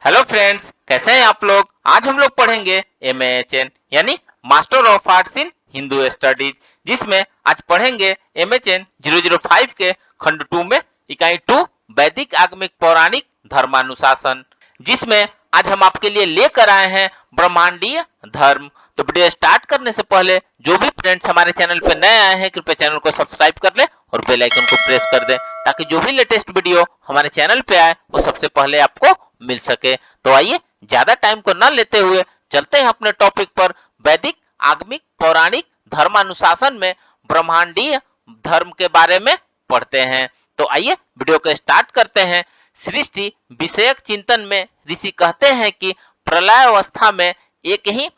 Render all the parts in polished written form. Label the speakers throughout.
Speaker 1: Hello friends, कैसे हैं आप लोग। आज हम लोग पढ़ेंगे MAHN यानी master of arts in Hindu studies, जिसमें आज पढ़ेंगे MHN 005 के खंड 2 में इकाई 2 वैदिक आगमिक पौराणिक धर्मानुशासन, जिसमें आज हम आपके लिए लेकर आए हैं ब्रह्मांडीय धर्म। तो वीडियो स्टार्ट करने से पहले जो भी फ्रेंड्स हमारे चैनल पे नए आए हैं, कृपया चैनल को सब्सक्राइब कर ले और बेल आइकन को प्रेस कर दें, ताकि जो भी लेटेस्ट वीडियो हमारे चैनल पे आए वो सबसे पहले आपको मिल सके। तो आइए ज्यादा टाइम को न लेते हुए चलते हैं अपने टॉपिक पर। वैदिक आगमिक पौराणिक धर्मानुशासन में ब्रह्मांडीय धर्म के बारे में पढ़ते हैं। तो आइए वीडियो को स्टार्ट करते हैं। सृष्टि विषयक चिंतन में ऋषि कहते हैं कि प्रलय अवस्था में एक ही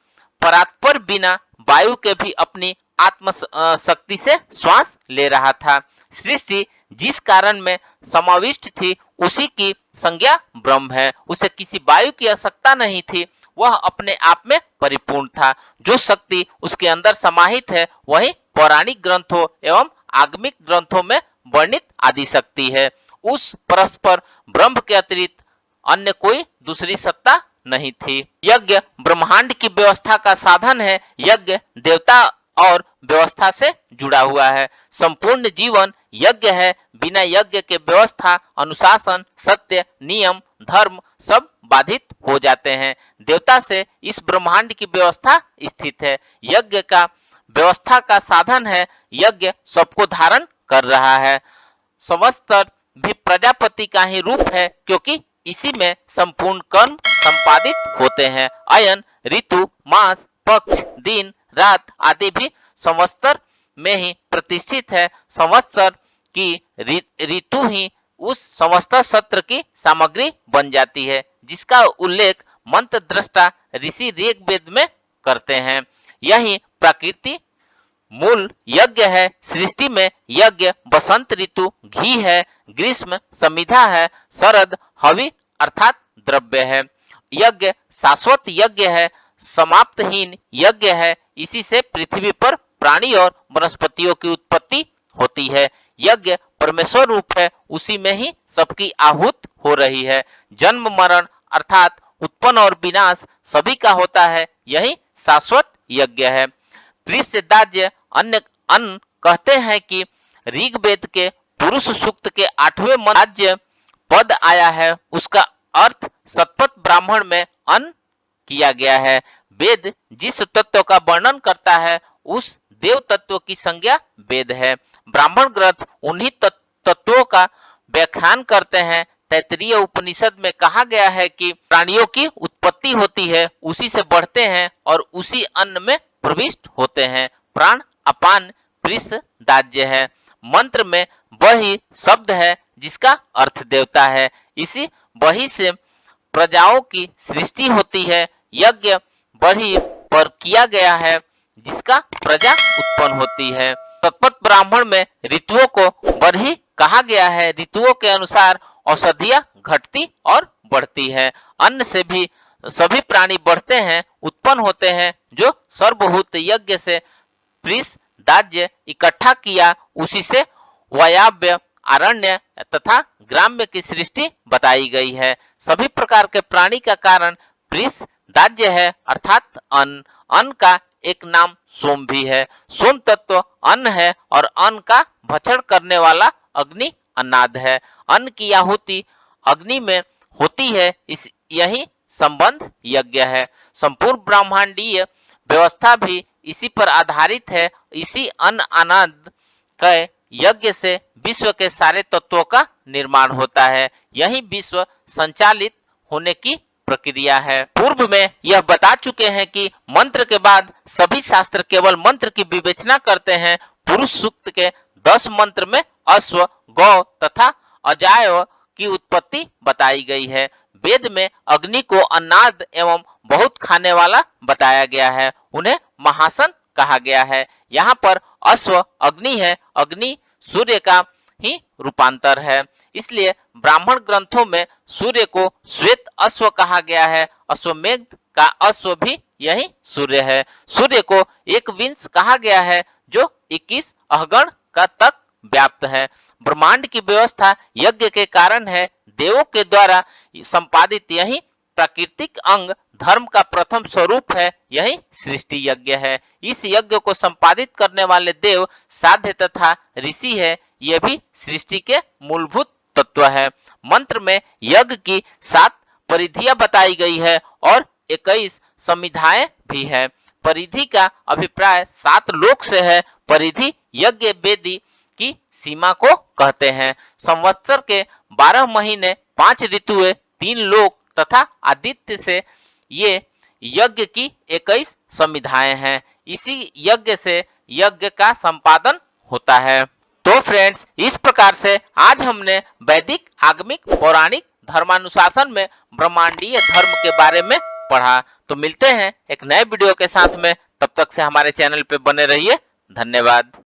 Speaker 1: परात्पर बिना वायु के भी अपनी आत्म शक्ति से श्वास ले रहा था। सृष्टि जिस कारण में समाविष्ट थी उसी की संज्ञा ब्रह्म है। उसे किसी वायु की आवश्यकता नहीं थी, वह अपने आप में परिपूर्ण था। जो शक्ति उसके अंदर समाहित है वही पौराणिक ग्रंथों एवं आगमिक ग्रंथों में वर्णित आदि शक्ति है। उस परस्पर ब्रह्म के अतिरिक्त अन्य कोई दूसरी सत्ता नहीं थी। यज्ञ ब्रह्मांड की व्यवस्था का साधन है। यज्ञ देवता और व्यवस्था से जुड़ा हुआ है। संपूर्ण जीवन यज्ञ है। बिना यज्ञ के व्यवस्था अनुशासन सत्य नियम धर्म सब बाधित हो जाते हैं। देवता से इस ब्रह्मांड की व्यवस्था स्थित है। यज्ञ का व्यवस्था का साधन है। यज्ञ सबको धारण कर रहा है। समस्त भी प्रजापति का ही रूप है, क्योंकि इसी में संपूर्ण कर्म संपादित होते हैं। अयन ऋतु मास पक्ष दिन रात आदि भी संवत्सर में ही प्रतिष्ठित है। संवत्सर की ऋतु ही उस संवत्सर सत्र की सामग्री बन जाती है, जिसका उल्लेख मंत्र दृष्टा ऋषि ऋग्वेद में करते हैं। यही प्रकृति मूल यज्ञ है। सृष्टि में यज्ञ बसंत ऋतु घी है, ग्रीष्म समिधा है, शरद हवि अर्थात द्रव्य है। यज्ञ शाश्वत यज्ञ है, समाप्तहीन यज्ञ है। इसी से पृथ्वी पर प्राणी और वनस्पतियों की उत्पत्ति होती है। यज्ञ परमेश्वर रूप है, उसी में ही सबकी आहूत हो रही है। जन्म मरण अर्थात उत्पन्न और विनाश सभी का होता है, यही शाश्वत यज्ञ है। दाज्य अन्य अन्न कहते हैं कि ऋग्वेद के पुरुष सूक्त के 8वें मंत्र पद आया है, उसका अर्थ सतपथ ब्राह्मण में अन्न किया गया है। वेद जिस तत्व का वर्णन करता है उस देव तत्व की संज्ञा वेद है। ब्राह्मण ग्रंथ उन्हीं तत्वों का व्याख्यान करते हैं। तैतरीय उपनिषद में कहा गया है कि प्राणियों की उत्पत्ति होती है, उसी से बढ़ते हैं और उसी अन्न में प्रविष्ट होते हैं। प्राण अपान प्रिस दाज्य है। मंत्र में वही शब्द है जिसका अर्थ देवता है। इसी वही से प्रजाओं की सृष्टि होती है। यज्ञ बढ़ी पर किया गया है, जिसका प्रजा उत्पन्न होती है। तत्पत ब्राह्मण में ऋतुओं को बढ़ी कहा गया है। ऋतुओं के अनुसार औषधियां घटती और बढ़ती है। अन्न से भी सभी प्राणी बढ़ते हैं उत्पन्न होते हैं। जो सर्वभूत यज्ञ से प्रिस दाज्य इकट्ठा किया, उसी से वायव्य अरण्य तथा ग्राम्य की सृष्टि बताई गई है। सभी प्रकार के प्राणी का कारण प्रिस दाज्य है, अर्थात अन्न। अन्न का एक नाम सोम भी है। सोम तत्व अन्न है और अन्न का भक्षण करने वाला अग्नि अन्नाद है। अन्न की आहुति अग्नि में होती है, इस यही संबंध यज्ञ है। संपूर्ण ब्रह्मांडीय व्यवस्था भी इसी पर आधारित है। इसी अन्न अनाद के यज्ञ से विश्व के सारे तत्वों का निर्माण होता है। यही विश्व संचालित होने की प्रक्रिया है। पूर्व में यह बता चुके हैं कि मंत्र के बाद सभी शास्त्र केवल मंत्र की विवेचना करते हैं। पुरुष सूक्त के 10 मंत्र में अश्व गौ तथा अजाय की उत्पत्ति बताई गई है। वेद में अग्नि को अन्नाद एवं बहुत खाने वाला बताया गया है, उन्हें महासन कहा गया है। यहाँ पर अश्व अग्नि है, अग्नि सूर्य का ही रूपांतर है। इसलिए ब्राह्मण ग्रंथों में सूर्य को श्वेत अश्व कहा गया है। अश्वमेघ का अश्व भी यही सूर्य है। सूर्य को एक विंश कहा गया है, जो 21 अहगण का तक व्याप्त है। ब्रह्मांड की व्यवस्था यज्ञ के कारण है। देवों के द्वारा संपादित यही प्राकृतिक अंग धर्म का प्रथम स्वरूप है, यही सृष्टि यज्ञ है। इस यज्ञ को संपादित करने वाले देव साध्य तथा ऋषि है। ये भी सृष्टि के मूलभूत तत्व है। मंत्र में यज्ञ की 7 परिधियां बताई गई है और 21 संविधाएं भी है। परिधि का अभिप्राय 7 लोक से है। परिधि यज्ञ वेदी की सीमा को कहते हैं। संवत्सर के 12 महीने, 5 ऋतुएं, 3 लोक तथा आदित्य से ये यज्ञ की 21 संविधाएं हैं। इसी यज्ञ से यज्ञ का संपादन होता है। तो फ्रेंड्स, इस प्रकार से आज हमने वैदिक, आगमिक, पौराणिक धर्मानुशासन में ब्रह्मांडीय धर्म के बारे में पढ़ा। तो मिलते हैं एक नए वीडियो के साथ में, तब तक से हमारे चैनल पे बने रहिए। धन्यवाद।